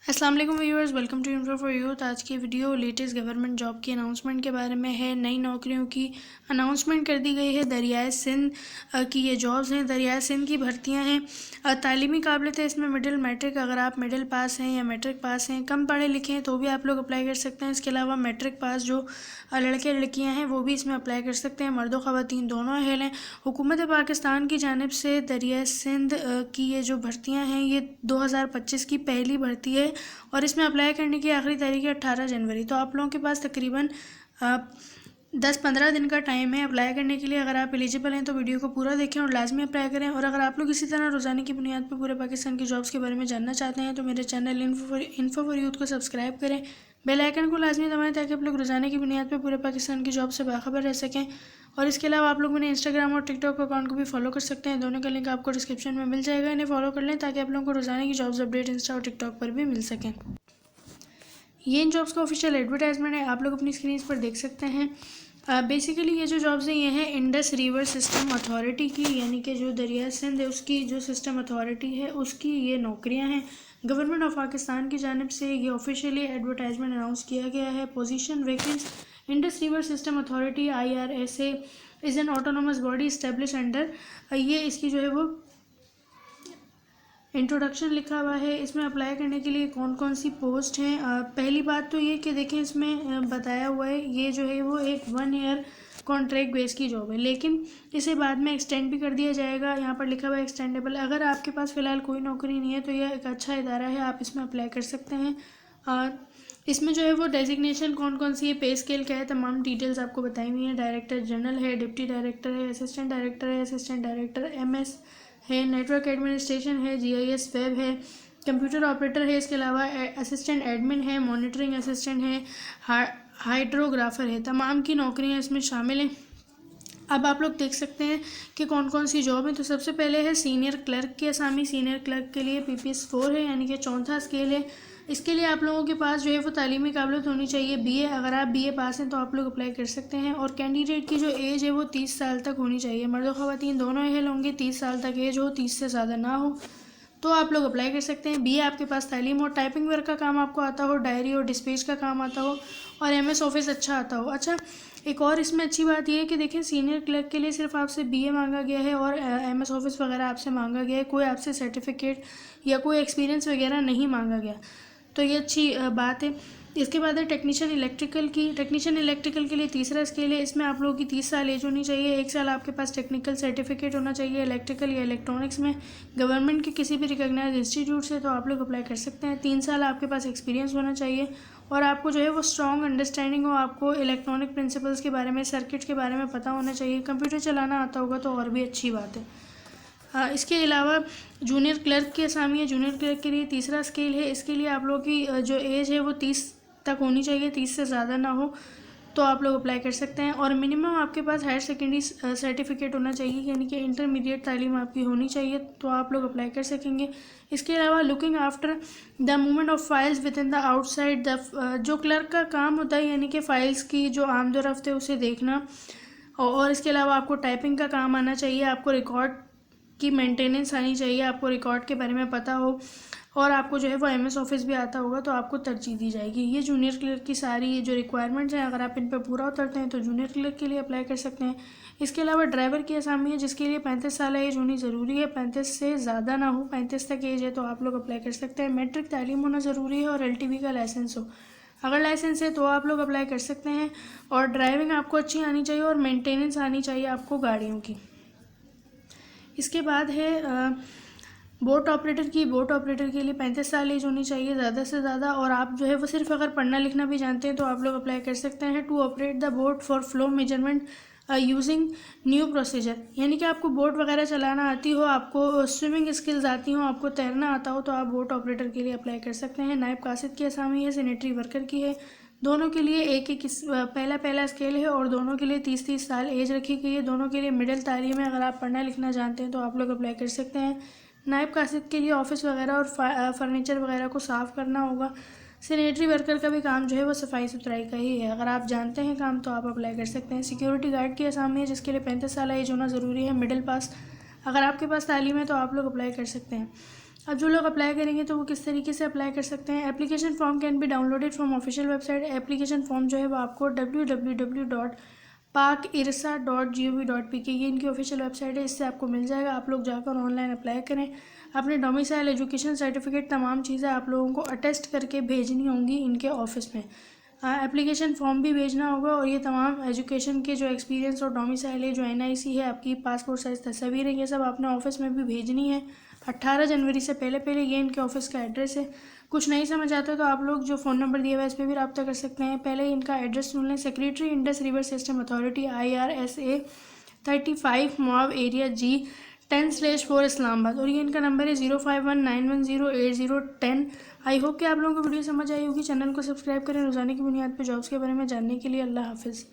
अस्सलाम वालेकुम viewers, welcome to info for youth. आज की वीडियो लेटेस्ट गवर्नमेंट जॉब की अनाउंसमेंट के बारे में है। नई नौकरियों की अनाउंसमेंट कर दी गई है। दरियाए सिंध की ये जॉब्स हैं। दरियाए सिंध की भर्तियां हैं। तालीमी काबिलियत है इसमें मिडिल मैट्रिक। अगर आप मिडिल पास हैं या मैट्रिक पास हैं, कम पढ़े लिखे हैं, तो भी आप लोग अप्लाई कर सकते हैं। इसके अलावा मैट्रिक पास जो लड़के लड़कियाँ हैं वो भी इसमें अप्लाई कर सकते हैं। मर्द व ख़वातीन दोनों अहल हैं। हुकूमत पाकिस्तान की जानिब से दरियाए सिंध की ये जो भर्तियाँ हैं ये 2025 की पहली भर्ती है और इसमें अप्लाई करने की आखिरी तारीख है 18 जनवरी। तो आप लोगों के पास तकरीबन 10-15 दिन का टाइम है अप्लाई करने के लिए। अगर आप एलिजिबल हैं तो वीडियो को पूरा देखें और लाजमी अप्लाई करें। और अगर आप लोग इसी तरह रोज़ाना की बुनियाद पर पूरे पाकिस्तान की जॉब्स के बारे में जानना चाहते हैं तो मेरे चैनल इन्फो फॉर यूथ को सब्सक्राइब करें, बेल आइकन को लाजमी दबाएं ताकि आप लोग रोज़ाना की बुनियाद पर पूरे पाकिस्तान की जॉब से बाखबर रह सकें। और इसके अलावा आप लोग मेरे इंस्टाग्राम और टिकटॉक अकाउंट को भी फॉलो कर सकते हैं। दोनों का लिंक आपको डिस्क्रिप्शन में मिल जाएगा। इन्हें फॉलो कर लें ताकि आप लोगों को रोज़ाना की जॉब्स अपडेट इंस्टा और टिकटॉक पर भी मिल सकें। ये इन जॉब्स का ऑफिशियल एडवर्टाइजमेंट है, आप लोग अपनी स्क्रीन पर देख सकते हैं। बेसिकली ये जो जॉब्स हैं ये हैं इंडस रिवर सिस्टम अथॉरिटी की, यानी कि जो दरिया सिंध है उसकी जो सिस्टम अथॉरिटी है उसकी ये नौकरियां हैं। गवर्नमेंट ऑफ पाकिस्तान की जानिब से ये ऑफिशियली एडवर्टाइजमेंट अनाउंस किया गया है। Position vacants Indus river system authority IRSA is an autonomous body establish under, ये इसकी जो है वो इंट्रोडक्शन लिखा हुआ है। इसमें अप्लाई करने के लिए कौन कौन सी पोस्ट हैं। पहली बात तो ये कि देखें इसमें बताया हुआ है ये जो है वो एक 1 ईयर कॉन्ट्रैक्ट बेस की जॉब है, लेकिन इसे बाद में एक्सटेंड भी कर दिया जाएगा। यहाँ पर लिखा हुआ है एक्सटेंडेबल। अगर आपके पास फ़िलहाल कोई नौकरी नहीं है तो यह एक अच्छा इदारा है, आप इसमें अप्लाई कर सकते हैं। इसमें जो है वो डेजिग्नेशन कौन कौन सी है, पे स्केल क्या है, तमाम डिटेल्स आपको बताई हुई हैं। डायरेक्टर जनरल है, डिप्टी डायरेक्टर है, असिस्टेंट डायरेक्टर है, असिस्टेंट डायरेक्टर MS है, नेटवर्क एडमिनिस्ट्रेशन है, GIS वेब है, कंप्यूटर ऑपरेटर है। इसके अलावा असिस्टेंट एडमिन है, मॉनिटरिंग असिस्टेंट है, हाइड्रोग्राफर है। तमाम की नौकरियां इसमें शामिल हैं। अब आप लोग देख सकते हैं कि कौन कौन सी जॉब है। तो सबसे पहले है सीनियर क्लर्क की असामी। सीनियर क्लर्क के लिए PPS 4 है, यानी कि 4था स्केल है। इसके लिए आप लोगों के पास जो है वो तालीमी काबिलियत होनी चाहिए BA। अगर आप BA पास हैं तो आप लोग अप्लाई कर सकते हैं। और कैंडिडेट की जो एज है वो 30 साल तक होनी चाहिए। मर्द और ख़वातीन दोनों अहल होंगे। 30 साल तक एज हो, 30 से ज़्यादा ना हो, तो आप लोग अप्लाई कर सकते हैं। BA आपके पास तालीम हो, टाइपिंग वर्क का काम आपको आता हो, डायरी और डिस्पैच का काम आता हो और MS ऑफिस अच्छा आता हो। अच्छा, एक और इसमें अच्छी बात यह है कि देखें सीनियर क्लर्क के लिए सिर्फ आपसे BA मांगा गया है और MS ऑफिस वगैरह आपसे मांगा गया है। कोई आपसे सर्टिफिकेट या कोई एक्सपीरियंस वगैरह नहीं मांगा गया, तो ये अच्छी बात है। इसके बाद है टेक्नीशियन इलेक्ट्रिकल की। टेक्नीशियन इलेक्ट्रिकल के लिए तीसरा स्केल है। इसमें आप लोगों की 30 साल एज होनी चाहिए। 1 साल आपके पास टेक्निकल सर्टिफिकेट होना चाहिए इलेक्ट्रिकल या इलेक्ट्रॉनिक्स में गवर्नमेंट के किसी भी रिकॉग्नाइज्ड इंस्टीट्यूट से, तो आप लोग अप्लाई कर सकते हैं। 3 साल आपके पास एक्सपीरियंस होना चाहिए और आपको जो है वो स्ट्रॉन्ग अंडरस्टैंडिंग हो। आपको इलेक्ट्रॉनिक प्रिंसिपल्स के बारे में, सर्किट के बारे में पता होना चाहिए। कंप्यूटर चलाना आता होगा तो और भी अच्छी बात है। इसके अलावा जूनियर क्लर्क की असामी है। जूनियर क्लर्क के लिए तीसरा स्केल है। इसके लिए आप लोगों की जो एज है वो 30 तक होनी चाहिए, 30 से ज़्यादा ना हो, तो आप लोग अप्लाई कर सकते हैं। और मिनिमम आपके पास हायर सेकेंडरी सर्टिफिकेट होना चाहिए, यानी कि इंटरमीडिएट तालीम आपकी होनी चाहिए, तो आप लोग अप्लाई कर सकेंगे। इसके अलावा looking after the movement of files with in the outside the, जो क्लर्क का काम होता है यानी कि फ़ाइल्स की जो आमदोरफ्त है उसे देखना। और इसके अलावा आपको टाइपिंग का काम आना चाहिए, आपको रिकॉर्ड की मेंटेनेंस आनी चाहिए, आपको रिकॉर्ड के बारे में पता हो और आपको जो है वो MS ऑफिस भी आता होगा, तो आपको तरजीह दी जाएगी। ये जूनियर क्लर्क की सारी ये जो रिक्वायरमेंट्स हैं, अगर आप इन पर पूरा उतरते हैं तो जूनियर क्लर्क के लिए अप्लाई कर सकते हैं। इसके अलावा ड्राइवर की असामी है जिसके लिए 35 साल एज होनी ज़रूरी है, 35 से ज़्यादा ना हो, 35 तक एज है तो आप लोग अप्लाई कर सकते हैं। मैट्रिक तालीम होना ज़रूरी है और LTV का लाइसेंस हो। अगर लाइसेंस है तो आप लोग अप्लाई कर सकते हैं। और ड्राइविंग आपको अच्छी आनी चाहिए और मेंटेनेंस आनी चाहिए आपको गाड़ियों की। इसके बाद है बोट ऑपरेटर की। बोट ऑपरेटर के लिए 35 साल एज होनी चाहिए ज़्यादा से ज़्यादा, और आप जो है वो सिर्फ अगर पढ़ना लिखना भी जानते हैं तो आप लोग अप्लाई कर सकते हैं। To operate the boat for flow measurement using new procedure, यानी कि आपको बोट वगैरह चलाना आती हो, आपको स्विमिंग स्किल्स आती हो, आपको तैरना आता हो, तो आप बोट ऑपरेटर के लिए अप्लाई कर सकते हैं। नायब कासिद की असामी है, सैनिटरी वर्कर की है। दोनों के लिए एक एक पहला स्केल है और दोनों के लिए 30 साल एज रखी गई है। दोनों के लिए मिडिल तालीम है। अगर आप पढ़ना लिखना जानते हैं तो आप लोग अप्लाई कर सकते हैं। नायब कासिद के लिए ऑफिस वगैरह और फर्नीचर वगैरह को साफ़ करना होगा। सैनिटरी वर्कर का भी काम जो है वो सफाई सुथराई का ही है। अगर आप जानते हैं काम तो आप अप्लाई कर सकते हैं। सिक्योरिटी गार्ड की असामी है जिसके लिए 35 साल एज होना ज़रूरी है, मिडिल पास। अगर आपके पास तालीम है तो आप लोग अप्लाई कर सकते हैं। अब जो लोग अप्लाई करेंगे तो वो किस तरीके से अप्लाई कर सकते हैं। Application form can be downloaded from official website. Application form जो है वो आपको www.pakirsa.gov.pk ये इनकी ऑफिशियल वेबसाइट है, इससे आपको मिल जाएगा। आप लोग जाकर ऑनलाइन अप्लाई करें। अपने डोमिसाइल, एजुकेशन सर्टिफिकेट, तमाम चीज़ें आप लोगों को अटेस्ट करके भेजनी होंगी इनके ऑफिस में। एप्लीकेशन फॉर्म भी भेजना होगा और ये तमाम एजुकेशन के जो एक्सपीरियंस और डोमिसाइल है, जो NIC है, आपकी पासपोर्ट साइज़ तस्वीर है, ये सब आपने ऑफिस में भी भेजनी है 18 जनवरी से पहले। ये इनके ऑफिस का एड्रेस है। कुछ नहीं समझ आता तो आप लोग जो फ़ोन नंबर दिया हुआ है इस पर भी रब्ता कर सकते हैं। पहले इनका एड्रेस सुन लें। Secretary Indus river system authority, IRSA 35 Moab area G 10/4 Islamabad, और ये इनका नंबर है 0519108010। आई होप कि आप लोगों को वीडियो समझ आई होगी। चैनल को सब्सक्राइब करें रोजाना की बुनियाद पर जॉब्स के बारे में जानने के लिए। अल्लाह हाफिज़।